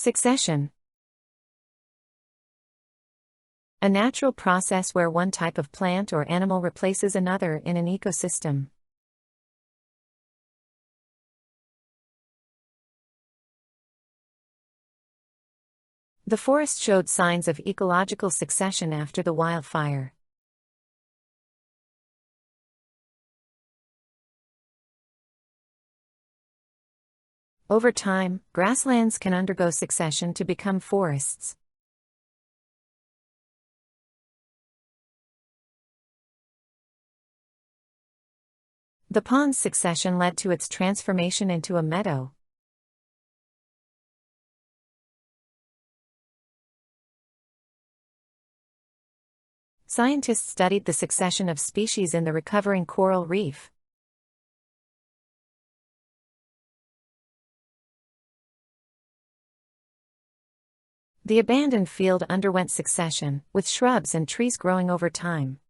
Succession. A natural process where one type of plant or animal replaces another in an ecosystem. The forest showed signs of ecological succession after the wildfire. Over time, grasslands can undergo succession to become forests. The pond's succession led to its transformation into a meadow. Scientists studied the succession of species in the recovering coral reef. The abandoned field underwent succession, with shrubs and trees growing over time.